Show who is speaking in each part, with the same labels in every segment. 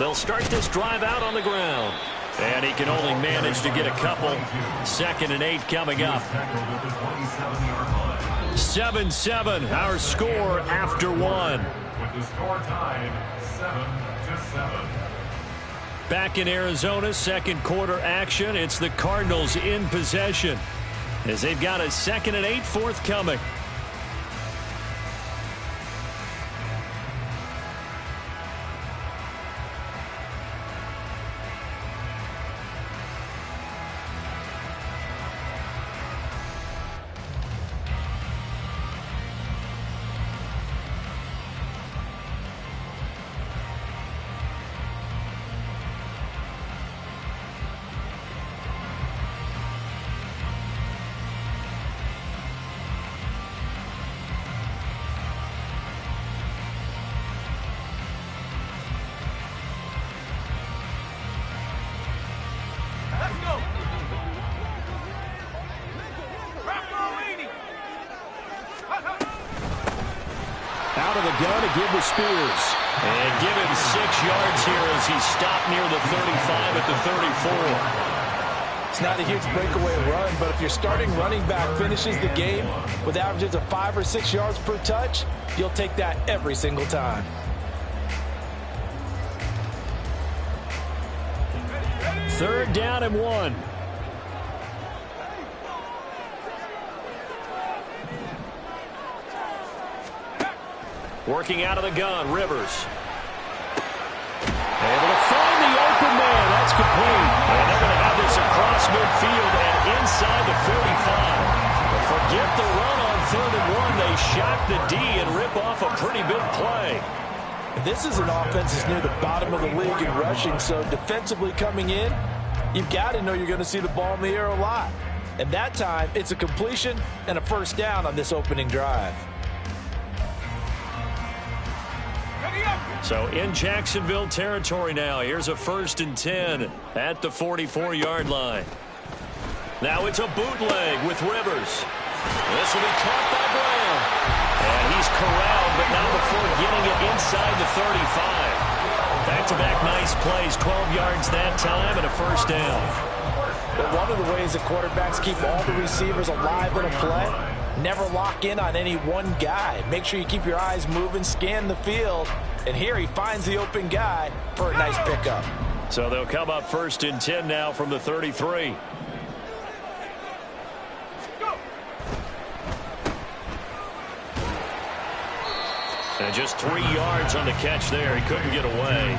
Speaker 1: They'll start this drive out on the ground. And he can only manage to get a couple. 2nd and 8 coming up. 7-7, our score after 1.
Speaker 2: With the score tied 7-7.
Speaker 1: Back in Arizona, second quarter action. It's the Cardinals in possession as they've got a 2nd and 8 forthcoming. Out of the gun to give to Spears. And give him 6 yards here as he stopped near the 35 at the 34.
Speaker 3: It's not a huge breakaway run, but if your starting running back finishes the game with averages of 5 or 6 yards per touch, you'll take that every single time.
Speaker 1: Third down and 1. Working out of the gun, Rivers. Able to find the open man. That's complete. And they're going to have this across midfield and inside the 45. But forget the run on 3rd and 1. They shock the D and rip off a pretty big play.
Speaker 3: This is an offense that's near the bottom of the league in rushing, so defensively coming in, you've got to know you're going to see the ball in the air a lot. And that time, it's a completion and a first down on this opening drive.
Speaker 1: So in Jacksonville territory now. Here's a 1st and 10 at the 44-yard line. Now it's a bootleg with Rivers. This will be caught by Brown. And he's corralled, but not before getting it inside the 35. Back-to-back nice plays, 12 yards that time and a first down.
Speaker 3: But one of the ways that quarterbacks keep all the receivers alive in a play, never lock in on any one guy. Make sure you keep your eyes moving, scan the field. And here he finds the open guy for a nice pickup.
Speaker 1: So they'll come up 1st and 10 now from the 33. And just 3 yards on the catch there. He couldn't get away.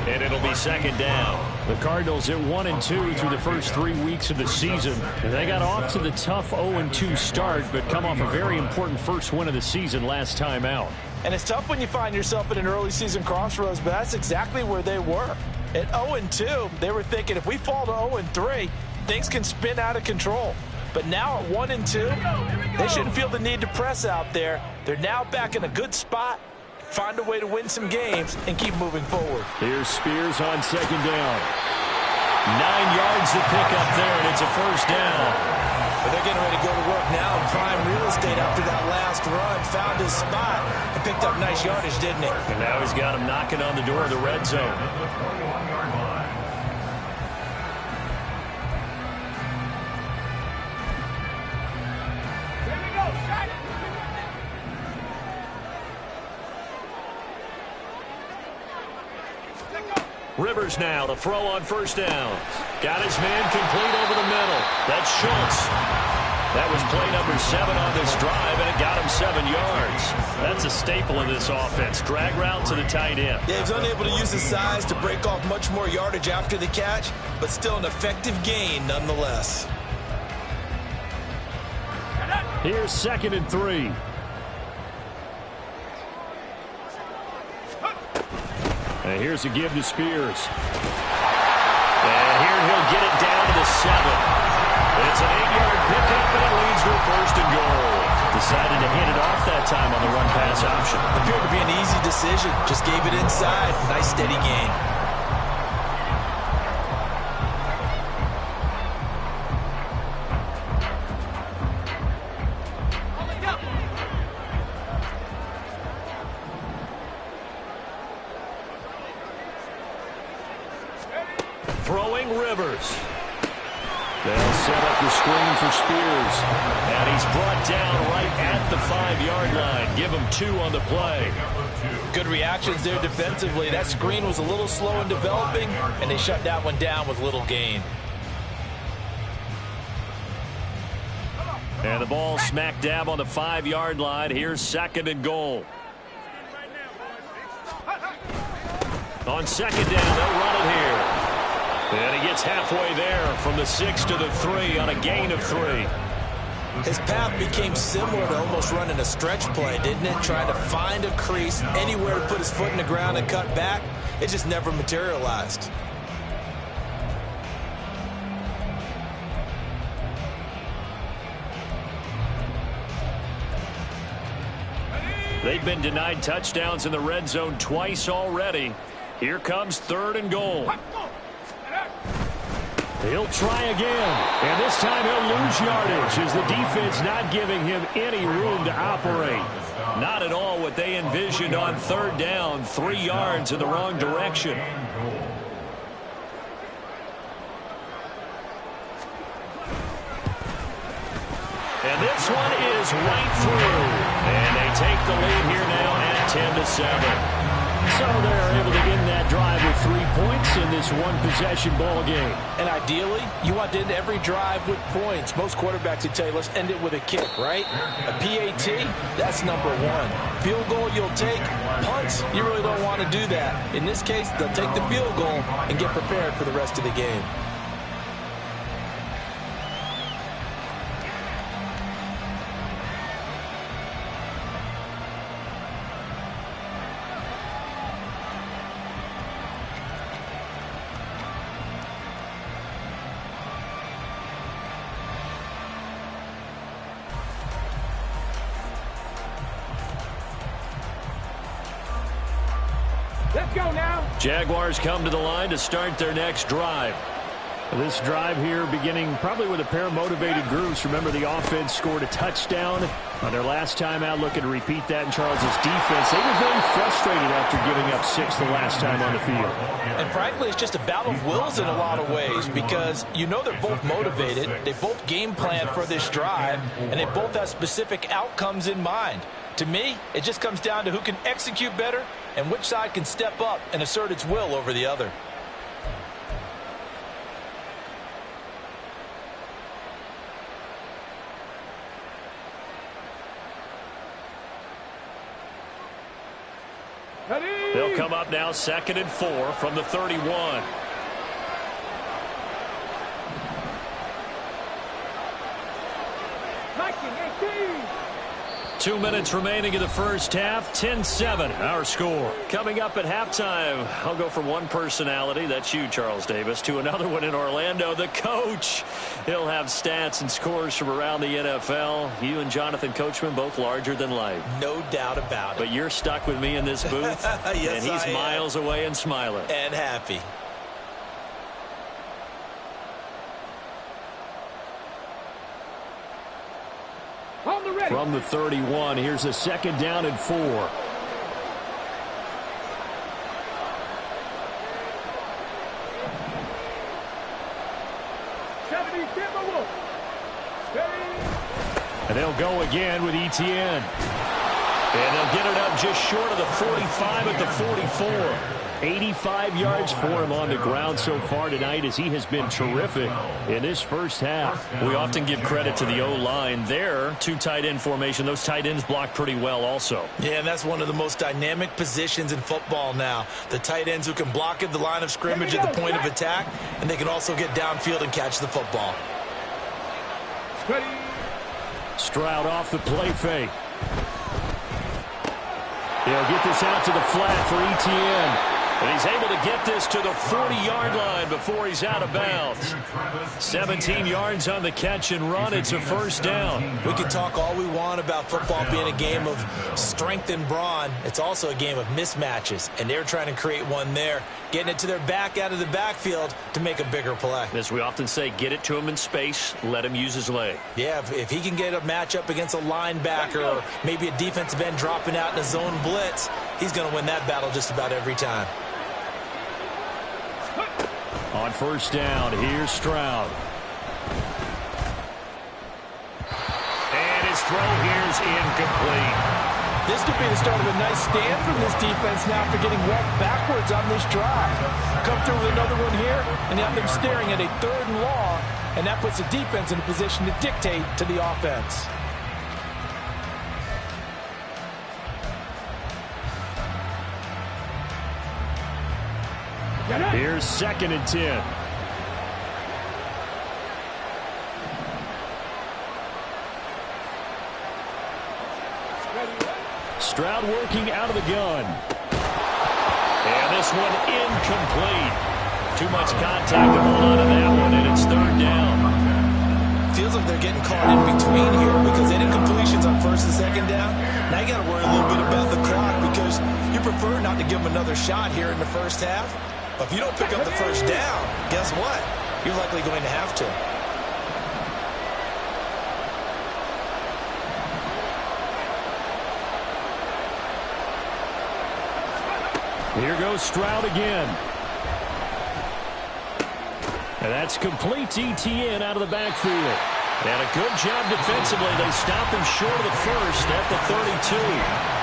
Speaker 1: And it'll be 2nd down.
Speaker 4: The Cardinals at 1-2 through the first 3 weeks of the season. And they got off to the tough 0-2 start, but come off a very important first win of the season last time out.
Speaker 3: And it's tough when you find yourself at an early season crossroads, but that's exactly where they were. At 0-2, they were thinking if we fall to 0-3, things can spin out of control. But now at 1-2, they shouldn't feel the need to press out there. They're now back in a good spot, find a way to win some games, and keep moving forward.
Speaker 4: Here's Spears on 2nd down.
Speaker 1: 9 yards to pick up there, and it's a first down.
Speaker 3: But they're getting ready to go to work now in prime real estate after that last run. Found his spot and picked up nice yardage, didn't he?
Speaker 1: And now he's got him knocking on the door of the red zone. Rivers now to throw on first down. Got his man complete over the middle. That's Schultz. That was play number 7 on this drive, and it got him 7 yards. That's a staple of this offense. Drag route to the tight end.
Speaker 3: Yeah, he's unable to use his size to break off much more yardage after the catch, but still an effective gain nonetheless.
Speaker 4: Here's 2nd and 3. And here's a give to Spears.
Speaker 1: And here he'll get it down to the 7. It's an 8-yard pickup, and it leads to a 1st and goal. Decided to hand it off that time on the run-pass option.
Speaker 3: Appeared to be an easy decision. Just gave it inside. Nice steady gain.
Speaker 1: throwing Rivers. They'll set up the screen for Spears. And he's brought down right at the 5-yard line. Give him 2 on the play.
Speaker 3: Good reactions there defensively. That screen was a little slow in developing, and they shut that one down with little gain.
Speaker 1: And the ball smack dab on the 5-yard line. Here's 2nd and goal. On 2nd down, they'll run it here. And he gets halfway there from the 6 to the 3 on a gain of 3.
Speaker 3: His path became similar to almost running a stretch play, didn't it? Trying to find a crease, anywhere to put his foot in the ground and cut back. It just never materialized.
Speaker 1: They've been denied touchdowns in the red zone twice already. Here comes 3rd and goal. He'll try again, and this time he'll lose yardage as the defense not giving him any room to operate. Not at all what they envisioned on 3rd down, 3 yards in the wrong direction. And this one is right through, and they take the lead here now at 10-7.
Speaker 4: So they're able to end that drive with 3 points in this one-possession ball game.
Speaker 3: And ideally, you want to end every drive with points. Most quarterbacks would tell you, let's end it with a kick, right? A PAT, that's number 1. Field goal, you'll take. Punts, you really don't want to do that. In this case, they'll take the field goal and get prepared for the rest of the game.
Speaker 5: Let's go now.
Speaker 1: Jaguars come to the line to start their next drive.
Speaker 4: This drive here beginning probably with a pair of motivated groups. Remember, the offense scored a touchdown on their last time out. Looking to repeat that in Charles' defense. They were very frustrated after giving up 6 the last time on the field.
Speaker 3: And frankly, it's just a battle of wills in a lot of ways because you know they're both motivated. They both game plan for this drive, and they both have specific outcomes in mind. To me, it just comes down to who can execute better and which side can step up and assert its will over the other.
Speaker 1: They'll come up now 2nd and 4 from the 31. Two minutes remaining in the first half. 10-7, our score. Coming up at halftime, I'll go from one personality, that's you, Charles Davis, to another one in Orlando, the coach. He'll have stats and scores from around the NFL. You and Jonathan Coachman, both larger than life.
Speaker 3: No doubt about it.
Speaker 1: But you're stuck with me in this booth,
Speaker 3: yes,
Speaker 1: and he's miles away and smiling.
Speaker 3: And happy.
Speaker 4: From the 31, here's a 2nd down and 4. And they'll go again with Etienne.
Speaker 1: And they'll get it up just short of the 45 at the 44.
Speaker 4: 85 yards for him on the ground so far tonight as he has been terrific in this first half.
Speaker 1: We often give credit to the O-line there. 2 tight end formation. Those tight ends block pretty well also.
Speaker 3: Yeah, and that's one of the most dynamic positions in football now. The tight ends who can block at the line of scrimmage at the point of attack, and they can also get downfield and catch the football.
Speaker 4: Stroud off the play fake. He'll get this out to the flat for Etienne.
Speaker 1: And he's able to get this to the 40-yard line before he's out of bounds. 17 yards on the catch and run. It's a first down.
Speaker 3: We can talk all we want about football being a game of strength and brawn. It's also a game of mismatches, and they're trying to create one there, getting it to their back out of the backfield to make a bigger play.
Speaker 1: As we often say, get it to him in space, let him use his leg.
Speaker 3: Yeah, if he can get a matchup against a linebacker or maybe a defensive end dropping out in a zone blitz, he's going to win that battle just about every time.
Speaker 4: On first down, here's Stroud. And his throw here is incomplete.
Speaker 3: This could be the start of a nice stand from this defense now after getting walked backwards on this drive. Come through with another one here, and have them staring at a 3rd and long, and that puts the defense in a position to dictate to the offense.
Speaker 4: Here's 2nd and 10. Stroud working out of the gun. And this one incomplete. Too much contact to hold on to that one, and it's 3rd down.
Speaker 3: Feels like they're getting caught in between here because any incompletions on 1st and 2nd down. Now you got to worry a little bit about the clock because you prefer not to give them another shot here in the first half. But if you don't pick up the 1st down, guess what? You're likely going to have to.
Speaker 4: Here goes Stroud again. And that's complete to ETN out of the backfield.
Speaker 1: And a good job defensively. They stopped him short of the 1st at the 32.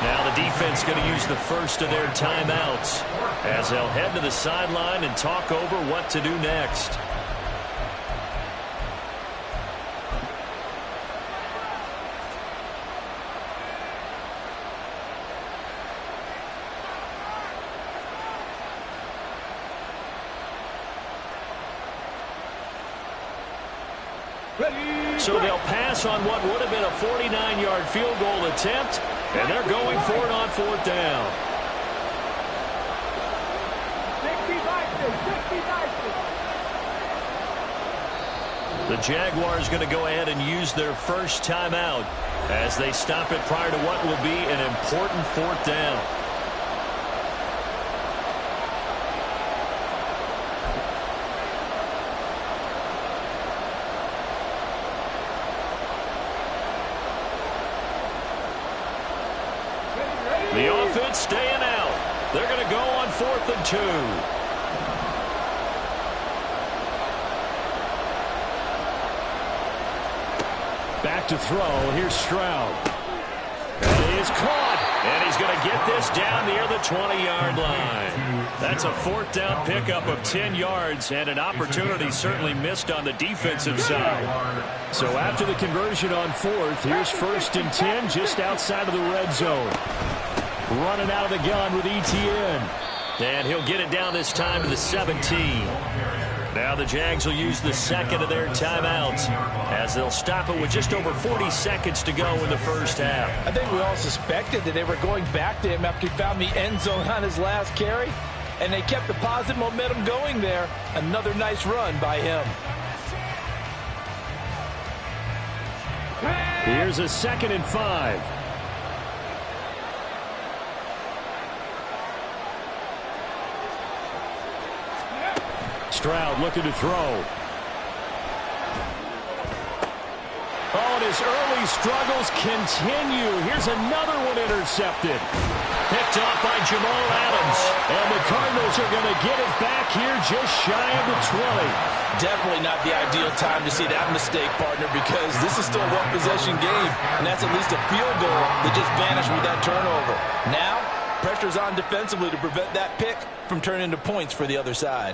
Speaker 1: Now the defense going to use the first of their timeouts as they'll head to the sideline and talk over what to do next. So they'll pass on what would have been a 49-yard field goal attempt, and they're going for it on 4th down. The Jaguars going to go ahead and use their first timeout as they stop it prior to what will be an important 4th down. The offense staying out. They're going to go on 4th and 2.
Speaker 4: Back to throw. Here's Stroud. That is caught. And he's going to get this down near the 20-yard line. That's a 4th down pickup of 10 yards and an opportunity certainly missed on the defensive side. So after the conversion on 4th, here's 1st and 10 just outside of the red zone. Running out of the gun with ETN.
Speaker 1: And he'll get it down this time to the 17. Now the Jags will use the 2nd of their timeouts as they'll stop it with just over 40 seconds to go in the first half.
Speaker 3: I think we all suspected that they were going back to him after he found the end zone on his last carry, and they kept the positive momentum going there. Another nice run by him.
Speaker 4: Here's a 2nd and 5. Stroud looking to throw. Oh, and his early struggles continue. Here's another one intercepted.
Speaker 1: Picked off by Jamal Adams.
Speaker 4: And the Cardinals are going to get it back here just shy of the 20.
Speaker 3: Definitely not the ideal time to see that mistake, partner, because this is still a one-possession game, and that's at least a field goal that just vanished with that turnover. Now, pressure's on defensively to prevent that pick from turning into points for the other side.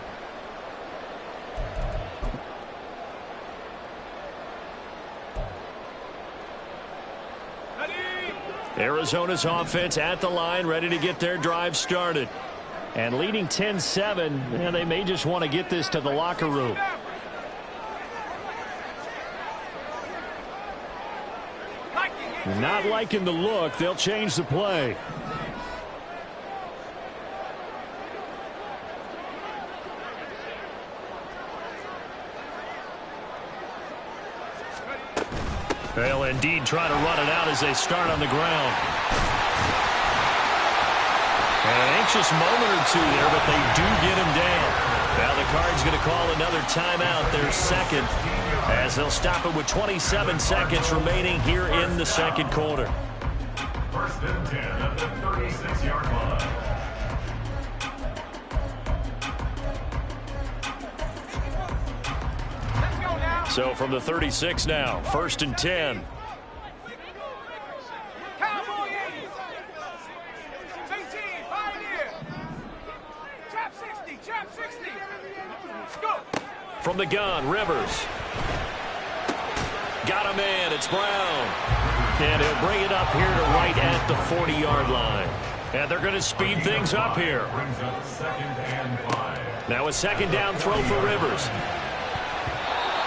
Speaker 1: Arizona's offense at the line, ready to get their drive started.
Speaker 4: And leading 10-7, they may just want to get this to the locker room. Not liking the look. They'll change the play.
Speaker 1: They'll indeed try to run it out as they start on the ground. An anxious moment or two there, but they do get him down. Now the Cards going to call another timeout, their 2nd, as they'll stop it with 27 seconds remaining here in the 2nd quarter.
Speaker 2: 1st and 10 at the 36-yard line.
Speaker 1: So from the 36 now, 1st and 10. From the gun, Rivers. Got a man, it's Brown. And he'll bring it up here to right at the 40-yard line. And they're going to speed things up here. Now a 2nd down throw for Rivers.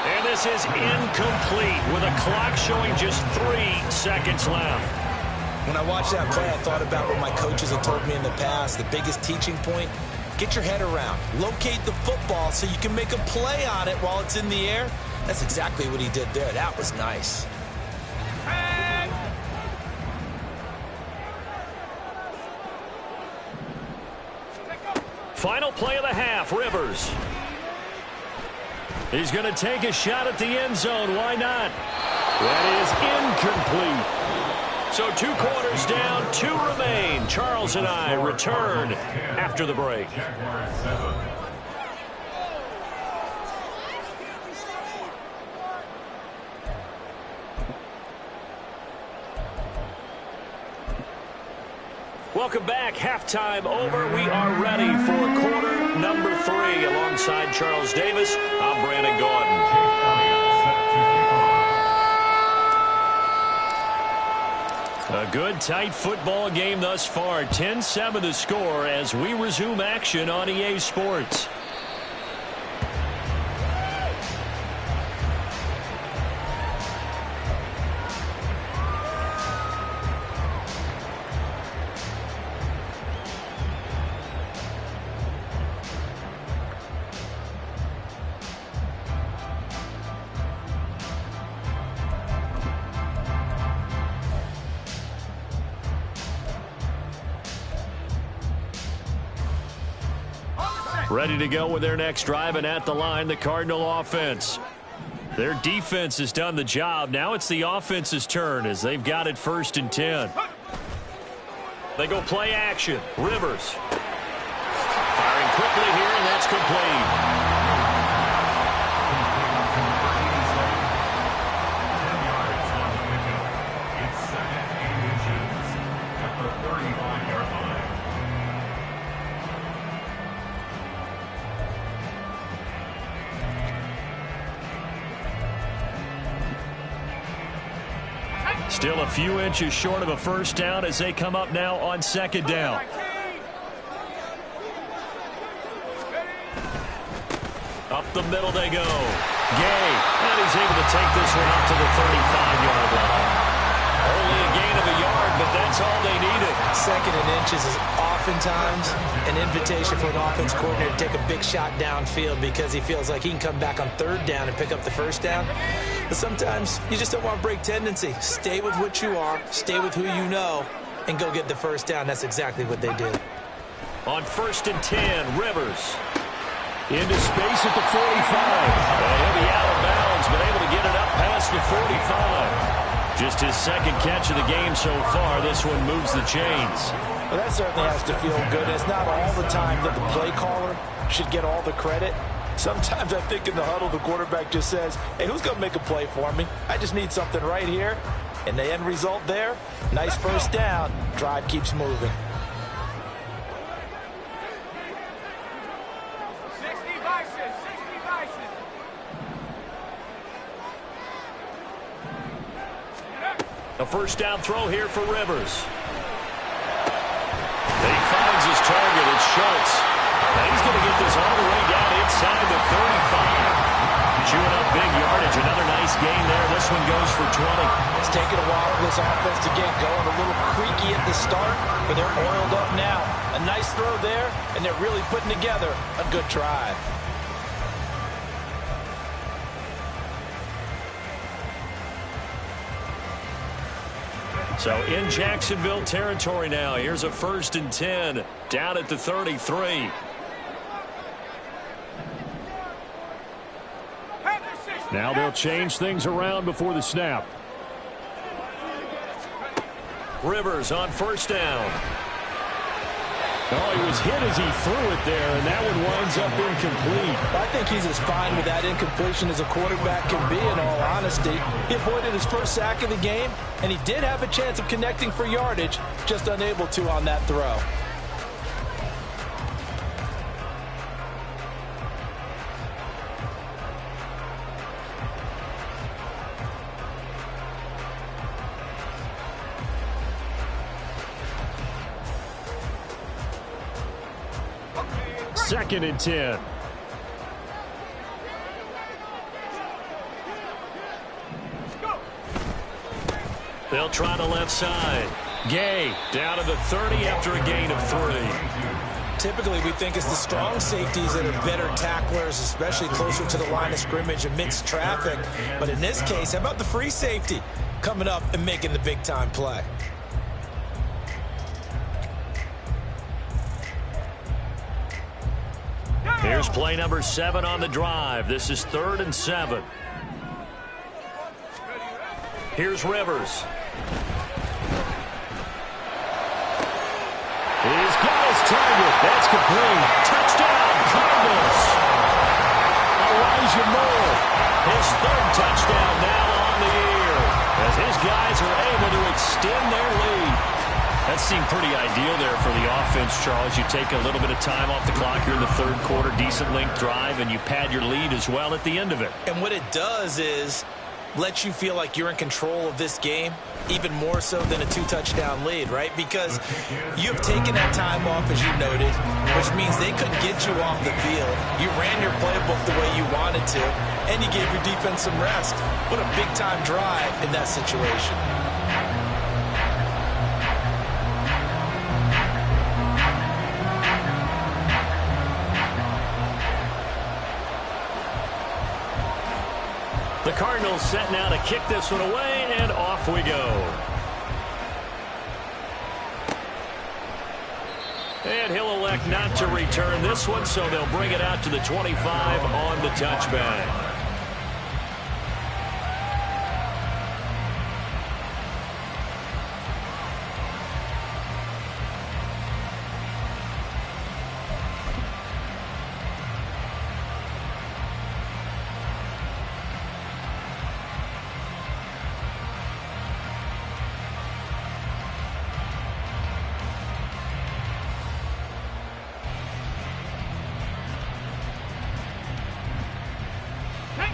Speaker 1: And this is incomplete with a clock showing just 3 seconds left.
Speaker 3: When I watched that play, I thought about what my coaches have told me in the past. The biggest teaching point, get your head around. Locate the football so you can make a play on it while it's in the air. That's exactly what he did there. That was nice.
Speaker 1: Final play of the half, Rivers. He's going to take a shot at the end zone. Why not? That is incomplete. So 2 quarters down, 2 remain. Charles and I return after the break. Welcome back. Halftime over. We are ready for quarter number 3. Alongside Charles Davis, I'm Brandon Gaudin. A good, tight football game thus far. 10-7 the score as we resume action on EA Sports. Ready to go with their next drive, and at the line, the Cardinal offense. Their defense has done the job. Now it's the offense's turn as they've got it 1st and 10. They go play action. Rivers. Firing quickly here, and that's complete. Still a few inches short of a 1st down as they come up now on 2nd down. Up the middle they go. Gay, and he's able to take this one up to the 35-yard line. Only a gain of a yard, but that's all they needed.
Speaker 3: 2nd and inches is oftentimes an invitation for an offense coordinator to take a big shot downfield because he feels like he can come back on 3rd down and pick up the 1st down. But sometimes you just don't want to break tendency. Stay with what you are, stay with who you know, and go get the 1st down. That's exactly what they did.
Speaker 1: On 1st and 10, Rivers. Into space at the 45. He'll be out of bounds, but able to get it up past the 45. Just his 2nd catch of the game so far. This one moves the chains.
Speaker 3: Well, that certainly has to feel good. It's not all the time that the play caller should get all the credit. Sometimes I think in the huddle, the quarterback just says, hey, who's going to make a play for me? I just need something right here. And the end result there, nice 1st down. Drive keeps moving.
Speaker 5: 60 vices.
Speaker 1: A 1st down throw here for Rivers. And he finds his target. It's Schultz. And he's going to get this all the way down inside the 35. Chewing up big yardage. Another nice gain there. This one goes for 20.
Speaker 3: It's taken a while for this offense to get going. A little creaky at the start, but they're oiled up now. A nice throw there, and they're really putting together a good drive.
Speaker 1: So in Jacksonville territory now. Here's a 1st and 10 down at the 33.
Speaker 4: Now they'll change things around before the snap.
Speaker 1: Rivers on 1st down.
Speaker 4: Oh, he was hit as he threw it there, and that one winds up incomplete.
Speaker 3: I think he's as fine with that incompletion as a quarterback can be, in all honesty. He avoided his first sack of the game, and he did have a chance of connecting for yardage, just unable to on that throw.
Speaker 4: Second and 10.
Speaker 1: They'll try the left side. Gay down to the 30 after a gain of 3.
Speaker 3: Typically, we think it's the strong safeties that are better tacklers, especially closer to the line of scrimmage amidst traffic. But in this case, how about the free safety coming up and making the big-time play?
Speaker 1: Here's play number 7 on the drive. This is 3rd and 7. Here's Rivers.
Speaker 4: He's got his target. That's complete. Touchdown, Cardinals. Elijah Moore.
Speaker 1: His 3rd touchdown now on the year, as his guys are able to extend their lead. That seemed pretty ideal there for the offense, Charles. You take a little bit of time off the clock here in the 3rd quarter, decent length drive, and you pad your lead as well at the end of it.
Speaker 3: And what it does is let you feel like you're in control of this game, even more so than a 2-touchdown lead, right? Because you've taken that time off, as you noted, which means they couldn't get you off the field. You ran your playbook the way you wanted to, and you gave your defense some rest. What a big-time drive in that situation.
Speaker 1: The Cardinals set now to kick this one away, and off we go. And he'll elect not to return this one, so they'll bring it out to the 25 on the touchback.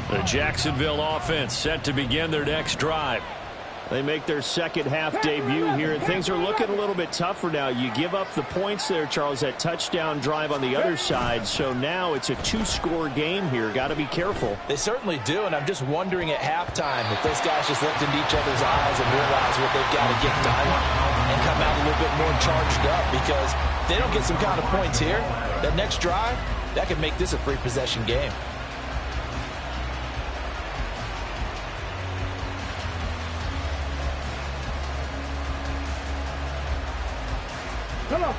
Speaker 1: The Jacksonville offense set to begin their next drive.
Speaker 4: They make their second half debut here, and things are looking a little bit tougher now. You give up the points there, Charles, that touchdown drive on the other side. So now it's a 2-score game here. Got to be careful.
Speaker 3: They certainly do, and I'm just wondering at halftime if those guys just looked into each other's eyes and realize what they've got to get done and come out a little bit more charged up, because if they don't get some kind of points here, that next drive, that could make this a 3-possession game.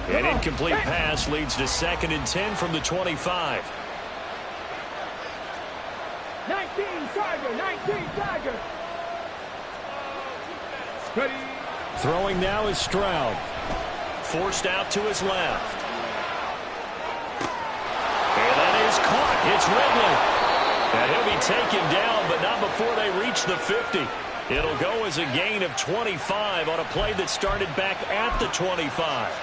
Speaker 1: An incomplete pass leads to 2nd and 10 from the 25.
Speaker 5: 19 Tiger.
Speaker 4: Throwing now is Stroud.
Speaker 1: Forced out to his left. And that is caught. It's Ridley. And he'll be taken down, but not before they reach the 50. It'll go as a gain of 25 on a play that started back at the 25.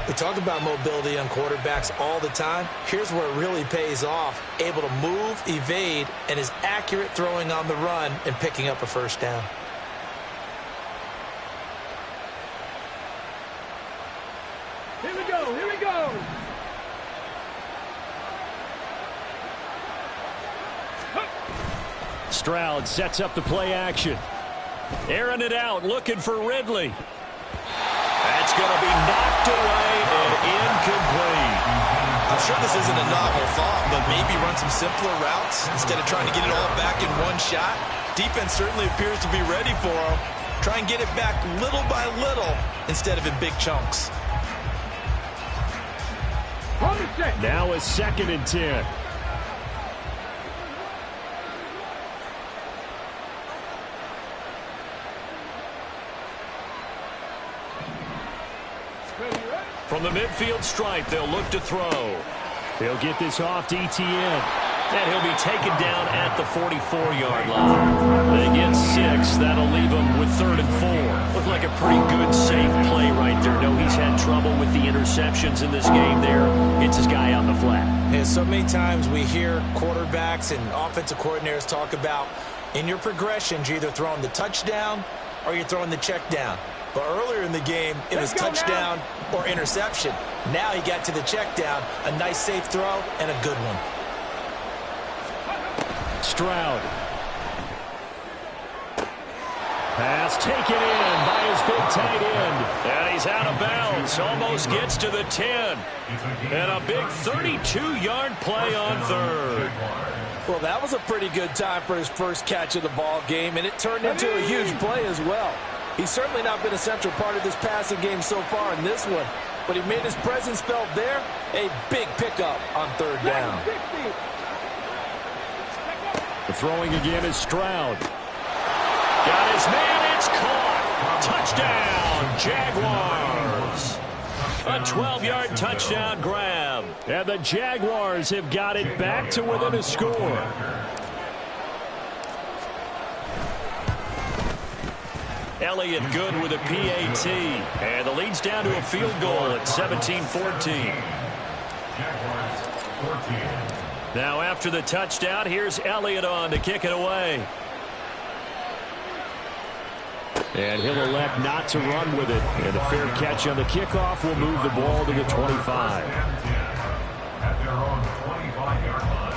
Speaker 3: We talk about mobility on quarterbacks all the time. Here's where it really pays off. Able to move, evade, and is accurate throwing on the run and picking up a first down.
Speaker 5: Here we go.
Speaker 4: Stroud sets up the play action.
Speaker 1: Airing it out, looking for Ridley. That's going to be knocked away and incomplete.
Speaker 3: I'm sure this isn't a novel thought, but maybe run some simpler routes instead of trying to get it all back in one shot. Defense certainly appears to be ready for him. Try and get it back little by little instead of in big chunks.
Speaker 4: Now a 2nd and 10.
Speaker 1: From From the midfield stripe, they'll look to throw.
Speaker 4: He'll get this off to ETN.
Speaker 1: And he'll be taken down at the 44-yard line. They get 6. That'll leave him with 3rd and 4. Looked like a pretty good, safe play right there. No, he's had trouble with the interceptions in this game there. Gets his guy out in the flat.
Speaker 3: Yeah, so many times we hear quarterbacks and offensive coordinators talk about in your progressions, you're either throwing the touchdown or you're throwing the check down. But earlier in the game, it was touchdown or interception. Now he got to the check down, a nice safe throw, and a good one.
Speaker 4: Stroud. Pass taken in by his big tight end.
Speaker 1: And he's out of bounds. Almost gets to the 10. And a big 32-yard play on 3rd.
Speaker 3: Well, that was a pretty good time for his first catch of the ball game, and it turned into a huge play as well. He's certainly not been a central part of this passing game so far in this one, but he made his presence felt there. A big pickup on 3rd down.
Speaker 4: The throwing again is Stroud.
Speaker 1: Got his man, it's caught. Touchdown, Jaguars. A 12-yard touchdown grab.
Speaker 4: And the Jaguars have got it back to within a score.
Speaker 1: Elliott good with a PAT. And the lead's down to a field goal at 17-14. Now after the touchdown, here's Elliott on to kick it away.
Speaker 4: And he'll elect not to run with it. And a fair catch on the kickoff will move the ball to the 25.
Speaker 2: At their own 25-yard line.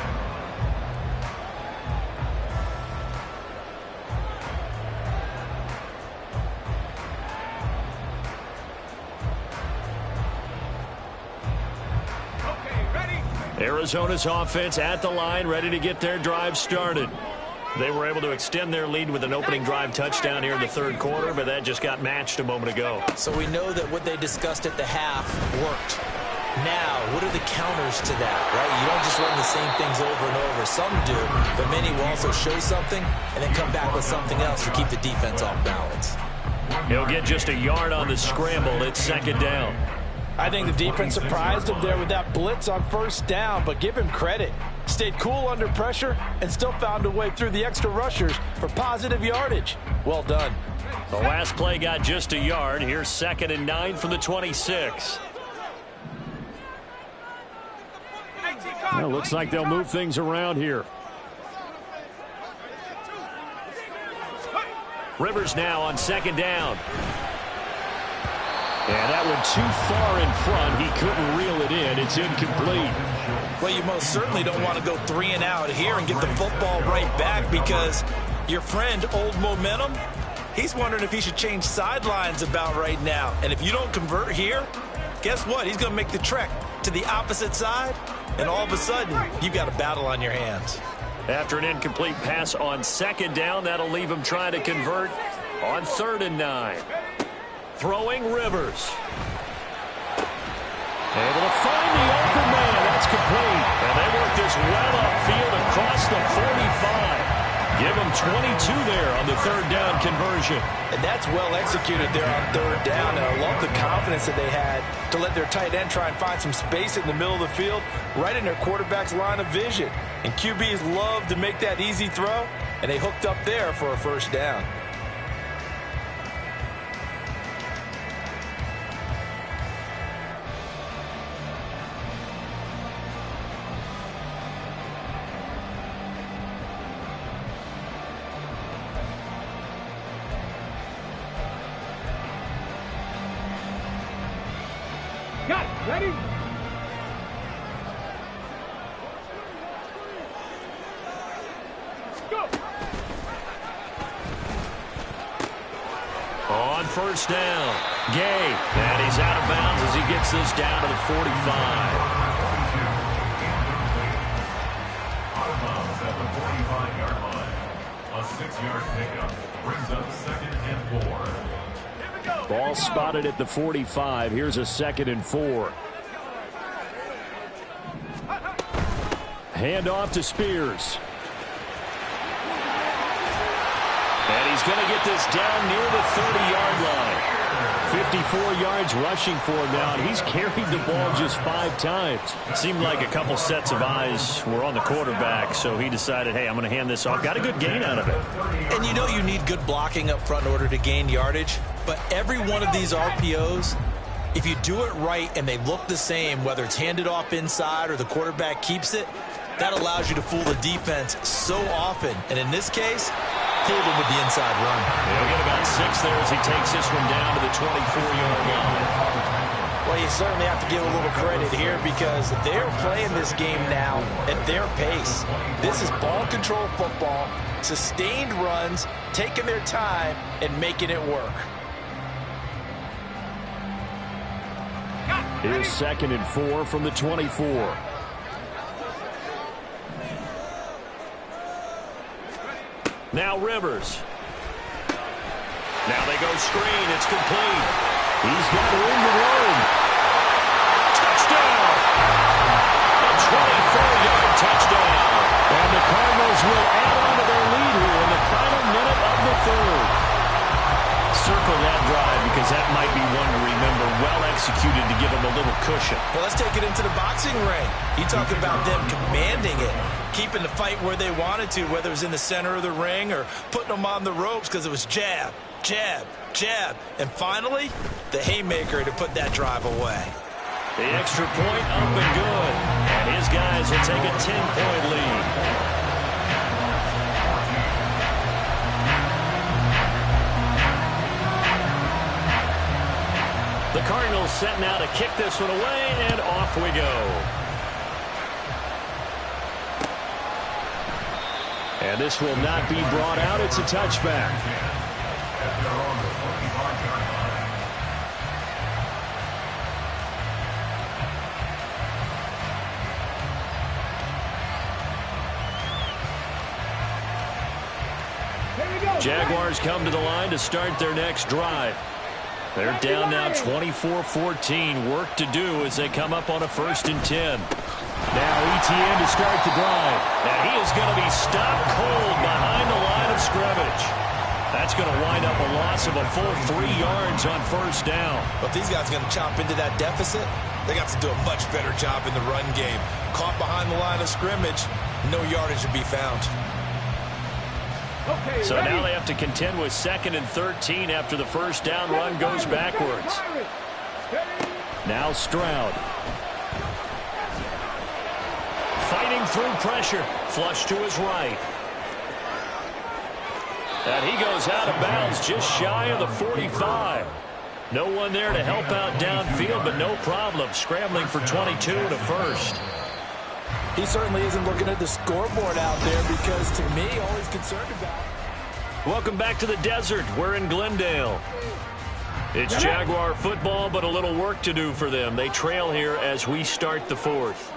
Speaker 1: Arizona's offense at the line, ready to get their drive started. They were able to extend their lead with an opening drive touchdown here in the 3rd quarter, but that just got matched a moment ago.
Speaker 3: So we know that what they discussed at the half worked. Now, what are the counters to that, right? You don't just run the same things over and over. Some do, but many will also show something and then come back with something else to keep the defense off balance.
Speaker 1: He'll get just a yard on the scramble. It's 2nd down.
Speaker 3: I think the defense surprised him there with that blitz on 1st down, but give him credit. Stayed cool under pressure and still found a way through the extra rushers for positive yardage. Well done.
Speaker 1: The last play got just a yard. Here's 2nd and 9 from the 26.
Speaker 4: Well, looks like they'll move things around here.
Speaker 1: Rivers now on 2nd down. And that went too far in front. He couldn't reel it in. It's incomplete.
Speaker 3: Well, you most certainly don't want to go 3 and out here and get the football right back because your friend, Old Momentum, he's wondering if he should change sidelines about right now. And if you don't convert here, guess what? He's going to make the trek to the opposite side, and all of a sudden, you've got a battle on your hands.
Speaker 1: After an incomplete pass on 2nd down, that'll leave him trying to convert on 3rd and 9. Throwing Rivers. Able to find the open man. That's complete. And they work this well upfield across the 45. Give them 22 there on the 3rd down conversion.
Speaker 3: And that's well executed there on 3rd down. And I love the confidence that they had to let their tight end try and find some space in the middle of the field, right in their quarterback's line of vision. And QBs love to make that easy throw, and they hooked up there for a 1st down.
Speaker 5: Got it. Ready? Go.
Speaker 1: On 1st down, Gay. And he's out of bounds as he gets this down to the 45.
Speaker 2: Out of bounds at the 45-yard line. A 6-yard pickup brings up 2nd and 4.
Speaker 4: Ball spotted at the 45. Here's a 2nd and 4. Hand off to Spears.
Speaker 1: And he's going to get this down near the 30-yard line.
Speaker 4: 54 yards rushing for him now, and he's carried the ball just 5 times.
Speaker 1: It seemed like a couple sets of eyes were on the quarterback, so he decided, hey, I'm going to hand this off. Got a good gain out of it.
Speaker 3: And you know you need good blocking up front in order to gain yardage, but every one of these RPOs, if you do it right and they look the same, whether it's handed off inside or the quarterback keeps it, that allows you to fool the defense so often. And in this case, fool them with the inside run.
Speaker 1: He'll get about 6 there as he takes this one down to the 24-yard line.
Speaker 3: Well, you certainly have to give a little credit here because they're playing this game now at their pace. This is ball control football, sustained runs, taking their time and making it work.
Speaker 4: Here's 2nd and 4 from the 24.
Speaker 1: Now Rivers. Now they go screen. It's complete.
Speaker 4: He's got room to roam.
Speaker 1: Touchdown! A 24-yard touchdown.
Speaker 4: And the Cardinals will add on to their lead here in the final minute of the 3rd.
Speaker 1: Circle that drive because that might be one to remember. Well executed to give them a little cushion.
Speaker 3: Well, let's take it into the boxing ring. You talk about them commanding it, keeping the fight where they wanted to, whether it was in the center of the ring or putting them on the ropes because it was jab, jab, jab. And finally, the haymaker to put that drive away.
Speaker 1: The extra point up and good. And his guys will take a 10-point lead. The Cardinals set now to kick this one away, and off we go.
Speaker 4: And this will not be brought out. It's a touchback.
Speaker 1: Jaguars come to the line to start their next drive. They're down now 24-14. Work to do as they come up on a 1st and 10.
Speaker 4: Now ETN to start the drive.
Speaker 1: And he is going to be stopped cold behind the line of scrimmage. That's going to wind up a loss of a full 3 yards on 1st down.
Speaker 3: But if these guys are going to chomp into that deficit, they got to do a much better job in the run game. Caught behind the line of scrimmage, no yardage to be found.
Speaker 5: Okay,
Speaker 1: so
Speaker 5: ready?
Speaker 1: Now they have to contend with 2nd and 13 after the 1st down run goes backwards.
Speaker 4: Now Stroud.
Speaker 1: Fighting through pressure. Flush to his right. And he goes out of bounds just shy of the 45. No one there to help out downfield, but no problem. Scrambling for 22 to 1st.
Speaker 3: He certainly isn't looking at the scoreboard out there because, to me, all he's concerned about.
Speaker 1: Welcome back to the desert. We're in Glendale. It's Jaguar football, but a little work to do for them. They trail here as we start the 4th.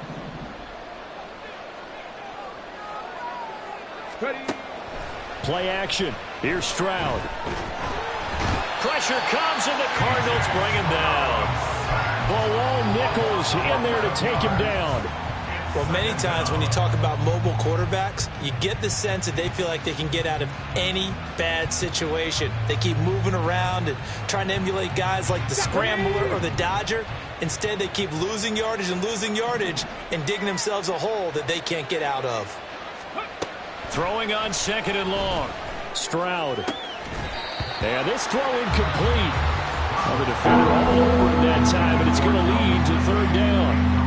Speaker 4: Play action. Here's Stroud.
Speaker 1: Pressure comes, and the Cardinals bring him down.
Speaker 4: Bilal Nichols in there to take him down.
Speaker 3: Well, many times when you talk about mobile quarterbacks, you get the sense that they feel like they can get out of any bad situation. They keep moving around and trying to emulate guys like the Scrambler or the Dodger. Instead, they keep losing yardage and digging themselves a hole that they can't get out of.
Speaker 1: Throwing on 2nd and long.
Speaker 4: Stroud. And this throw incomplete. Well, the defender all over him that time, but it's going to lead to 3rd down.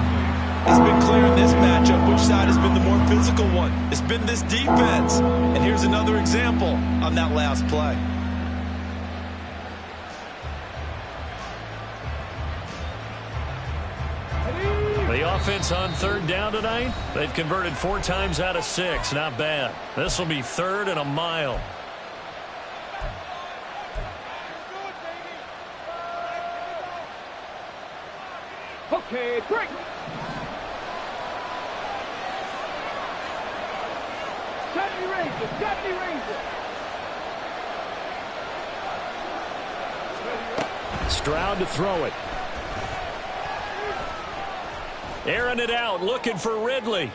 Speaker 3: It's been clear in this matchup which side has been the more physical one. It's been this defense. And here's another example on that last play.
Speaker 1: The offense on 3rd down tonight, they've converted 4 times out of 6. Not bad. This will be 3rd and a mile.
Speaker 5: Okay, break. Got me Ranger.
Speaker 4: Stroud to throw it.
Speaker 1: Airing it out, looking for Ridley.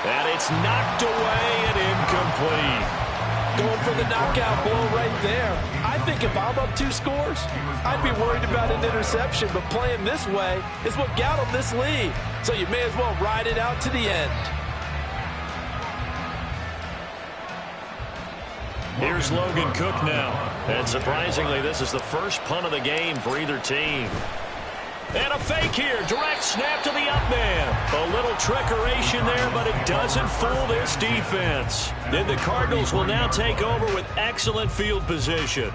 Speaker 1: And it's knocked away and incomplete.
Speaker 3: going for the knockout blow right there. I think if I'm up 2 scores, I'd be worried about an interception, but playing this way is what got him this lead. So you may as well ride it out to the end.
Speaker 1: Here's Logan Cook now. And surprisingly, this is the first punt of the game for either team. And a fake here. Direct snap to the up man. A little trickeration there, but it doesn't fool this defense. Then the Cardinals will now take over with excellent field position.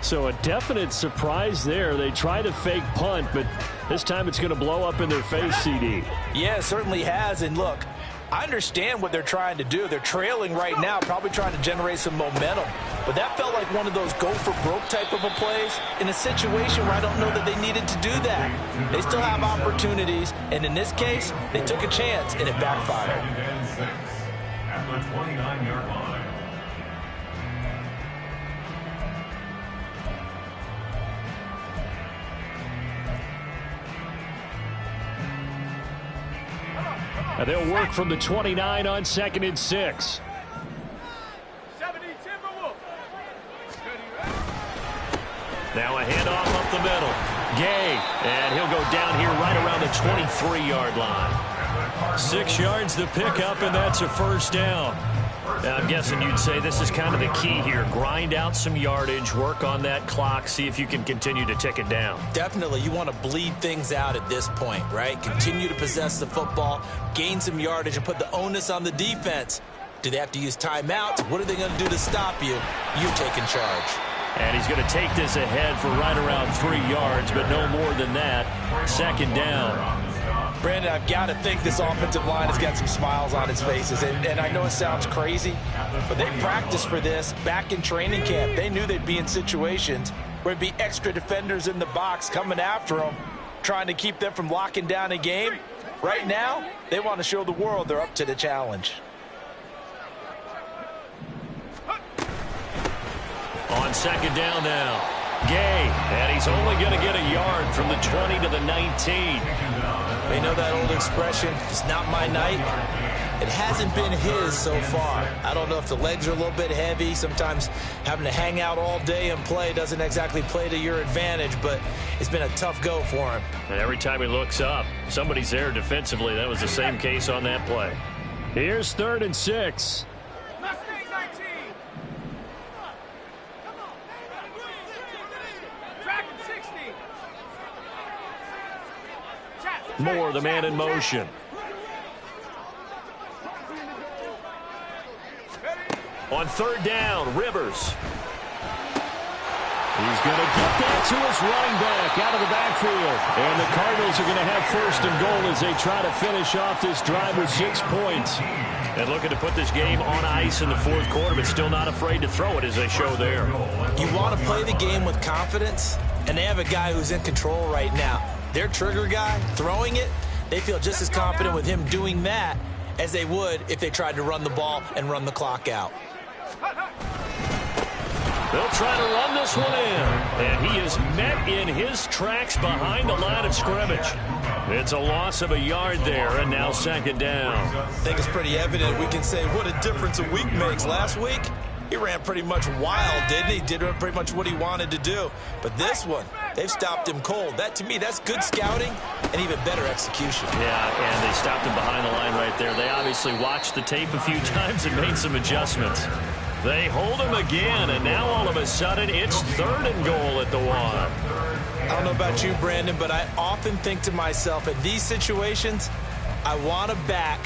Speaker 4: So a definite surprise there. They try to fake punt, but this time it's going to blow up in their face, CD.
Speaker 3: Yeah, it certainly has. And look, I understand what they're trying to do. They're trailing right now, probably trying to generate some momentum. But that felt like one of those go-for-broke type of a plays in a situation where I don't know that they needed to do that. They still have opportunities, and in this case, they took a chance, and it backfired.
Speaker 2: At the 29-yard line.
Speaker 4: And they'll work from the 29 on 2nd and 6.
Speaker 1: Now a handoff up the middle. Gay, and he'll go down here right around the 23-yard line. 6 yards to pick up, and that's a first down. Now, I'm guessing you'd say this is kind of the key here. Grind out some yardage, work on that clock, see if you can continue to tick it down.
Speaker 3: Definitely, you want to bleed things out at this point, right? Continue to possess the football, gain some yardage, and put the onus on the defense. Do they have to use timeouts? What are they going to do to stop you? You're taking charge.
Speaker 1: And he's going to take this ahead for right around 3 yards, but no more than that. 2nd down.
Speaker 3: Brandon, I've got to think this offensive line has got some smiles on its faces. And I know it sounds crazy, but they practiced for this back in training camp. They knew they'd be in situations where there'd be extra defenders in the box coming after them, trying to keep them from locking down a game. Right now, they want to show the world they're up to the challenge.
Speaker 1: On 2nd down now. Gay, and he's only going to get a yard from the 20 to the 19.
Speaker 3: They know that old expression, it's not my night. It hasn't been his so far. I don't know if the legs are a little bit heavy. Sometimes having to hang out all day and play doesn't exactly play to your advantage, but it's been a tough go for him.
Speaker 1: And every time he looks up, somebody's there defensively. That was the same case on that play.
Speaker 4: Here's 3rd and 6.
Speaker 1: Moore, the man in motion. On 3rd down, Rivers.
Speaker 4: He's going to get that to his running back out of the backfield. And the Cardinals are going to have 1st and goal as they try to finish off this drive with 6 points.
Speaker 1: And looking to put this game on ice in the 4th quarter, but still not afraid to throw it as they show there.
Speaker 3: You want to play the game with confidence, and they have a guy who's in control right now. Their trigger guy, throwing it, they feel just as confident with him doing that as they would if they tried to run the ball and run the clock out.
Speaker 1: They'll try to run this one in. And he is met in his tracks behind the line of scrimmage. It's a loss of a yard there, and now 2nd down.
Speaker 3: I think it's pretty evident we can say what a difference a week makes. Last week, he ran pretty much wild, didn't he? Did pretty much what he wanted to do. But this one, they've stopped him cold. That, to me, that's good scouting and even better execution.
Speaker 1: Yeah, and they stopped him behind the line right there. They obviously watched the tape a few times and made some adjustments. They hold him again, and now all of a sudden it's 3rd and goal at the 1.
Speaker 3: I don't know about you, Brandon, but I often think to myself, in these situations, I want a back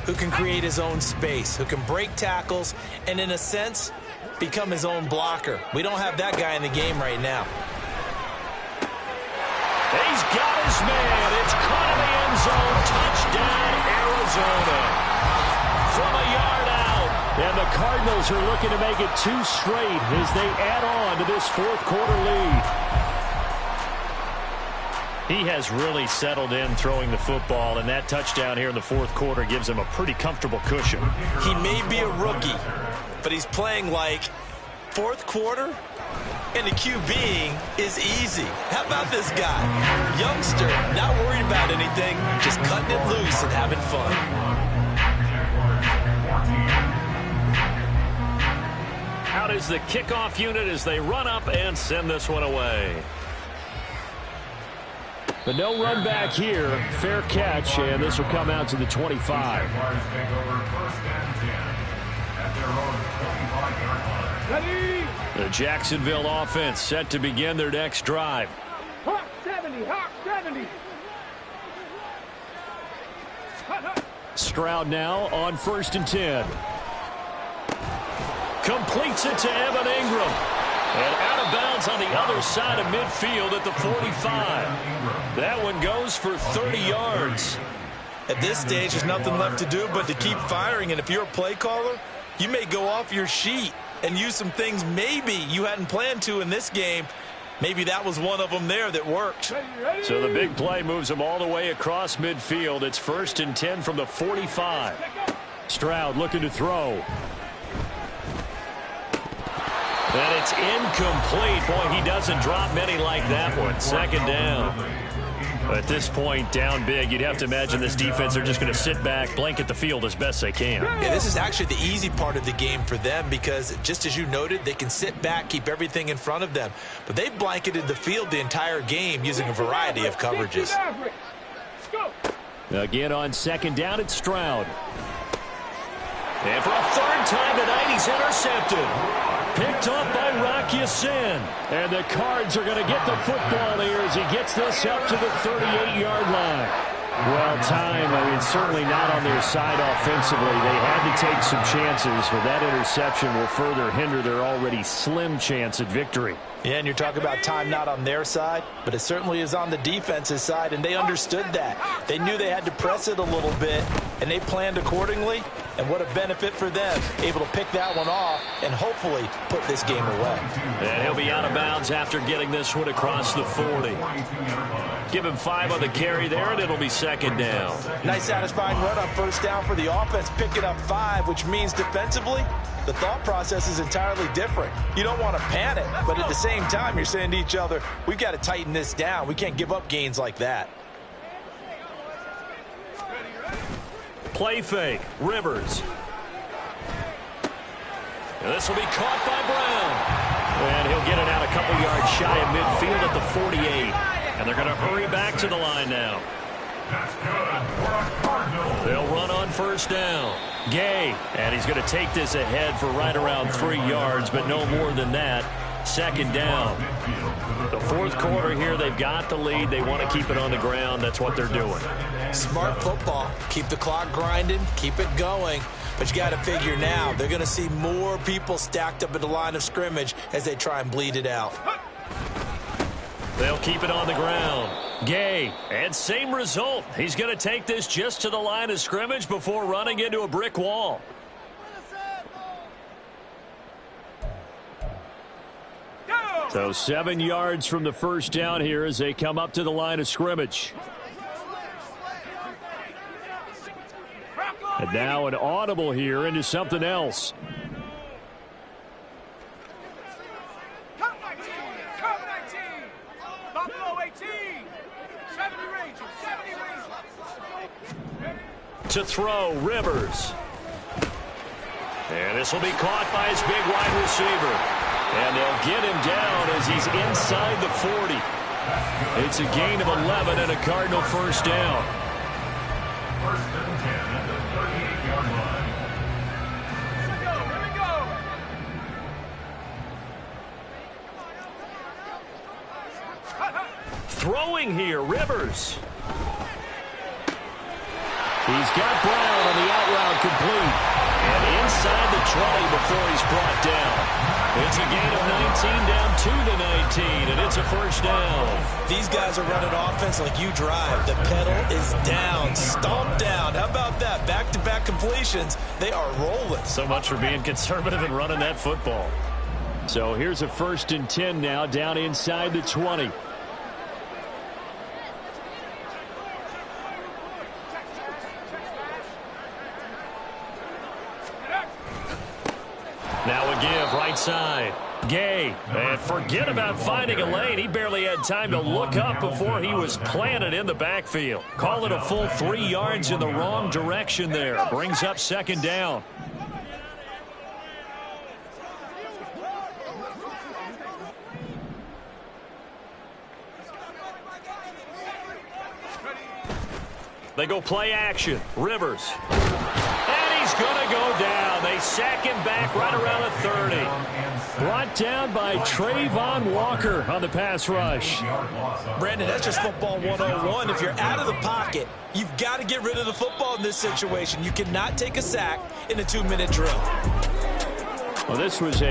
Speaker 3: who can create his own space, who can break tackles, and in a sense, become his own blocker. We don't have that guy in the game right now.
Speaker 1: He's got his man. It's caught in the end zone. Touchdown, Arizona. From a yard out.
Speaker 4: And the Cardinals are looking to make it 2 straight as they add on to this 4th quarter lead.
Speaker 1: He has really settled in throwing the football, and that touchdown here in the 4th quarter gives him a pretty comfortable cushion.
Speaker 3: He may be a rookie, but he's playing like 4th quarter, and the QBing is easy. How about this guy? Youngster, not worried about anything, just cutting it loose and having fun.
Speaker 1: Out is the kickoff unit as they run up and send this one away.
Speaker 4: But no run back here. Fair catch, and this will come out to the 25.
Speaker 1: The Jacksonville offense set to begin their next drive.
Speaker 5: Hawk 70, Hawk 70.
Speaker 4: Stroud now on 1st and 10.
Speaker 1: Completes it to Evan Ingram. And out of bounds on the other side of midfield at the 45. That one goes for 30 yards.
Speaker 3: At this stage, there's nothing left to do but to keep firing. And if you're a play caller, you may go off your sheet and use some things maybe you hadn't planned to in this game. Maybe that was one of them there that worked.
Speaker 1: So the big play moves them all the way across midfield. It's 1st and 10 from the 45.
Speaker 4: Stroud looking to throw.
Speaker 1: And it's incomplete. Boy, he doesn't drop many like that one. 2nd down. At this point, down big, you'd have to imagine this defense are just going to sit back, blanket the field as best they can.
Speaker 3: Yeah, this is actually the easy part of the game for them because, just as you noted, they can sit back, keep everything in front of them. But they've blanketed the field the entire game using a variety of coverages.
Speaker 4: Again on 2nd down, it's Stroud.
Speaker 1: And for a 3rd time tonight, he's intercepted. Picked up by Rocky Sin.
Speaker 4: And the Cards are going to get the football here as he gets this up to the 38-yard line. Well, time, certainly not on their side offensively. They had to take some chances, but that interception will further hinder their already slim chance at victory.
Speaker 3: Yeah, and you're talking about time not on their side, but it certainly is on the defensive side, and they understood that. They knew they had to press it a little bit, and they planned accordingly, and what a benefit for them, able to pick that one off and hopefully put this game away.
Speaker 1: And he'll be out of bounds after getting this one across the 40. Give him 5 on the carry there, and it'll be 2nd down.
Speaker 3: Nice satisfying run on 1st down for the offense, picking up 5, which means defensively, the thought process is entirely different. You don't want to panic, but at the same time, you're saying to each other, we've got to tighten this down. We can't give up gains like that.
Speaker 1: Play fake, Rivers. And this will be caught by Brown. And he'll get it out a couple yards shy of midfield at the 48. And they're going to hurry back to the line now. They'll run on 1st down. Gay, and he's going to take this ahead for right around 3 yards, but no more than that. 2nd down. The 4th quarter here, they've got the lead. They want to keep it on the ground. That's what they're doing.
Speaker 3: Smart football. Keep the clock grinding, keep it going. But you got to figure now, they're going to see more people stacked up at the line of scrimmage as they try and bleed it out.
Speaker 1: They'll keep it on the ground. Gay, and same result. He's going to take this just to the line of scrimmage before running into a brick wall.
Speaker 4: So 7 yards from the 1st down here as they come up to the line of scrimmage. And now an audible here into something else.
Speaker 1: To throw, Rivers. And this will be caught by his big wide receiver. And they'll get him down as he's inside the 40. It's a gain of 11 and a Cardinal 1st down.
Speaker 2: 1st and 10 at the 38-yard line.
Speaker 5: Here we go.
Speaker 1: Throwing here, Rivers.
Speaker 4: He's got Brown on the out route complete.
Speaker 1: And inside the 20 before he's brought down. It's a gain of 19 down to the 19, and it's a 1st down.
Speaker 3: These guys are running offense like you drive. The pedal is down, stomped down. How about that? Back-to-back completions. They are rolling.
Speaker 1: So much for being conservative and running that football.
Speaker 4: So here's a 1st and 10 now down inside the 20.
Speaker 1: Now a give, right side. Gay, and forget about finding a lane. He barely had time to look up before he was planted in the backfield. Call it a full 3 yards in the wrong direction there. Brings up 2nd down. They go play action. Rivers. And he's going to go down. They sack him back right around the 30.
Speaker 4: Brought down by Trayvon Walker on the pass rush.
Speaker 3: Brandon, that's just football 101. If you're out of the pocket, you've got to get rid of the football in this situation. You cannot take a sack in a 2-minute drill.
Speaker 4: Well, this was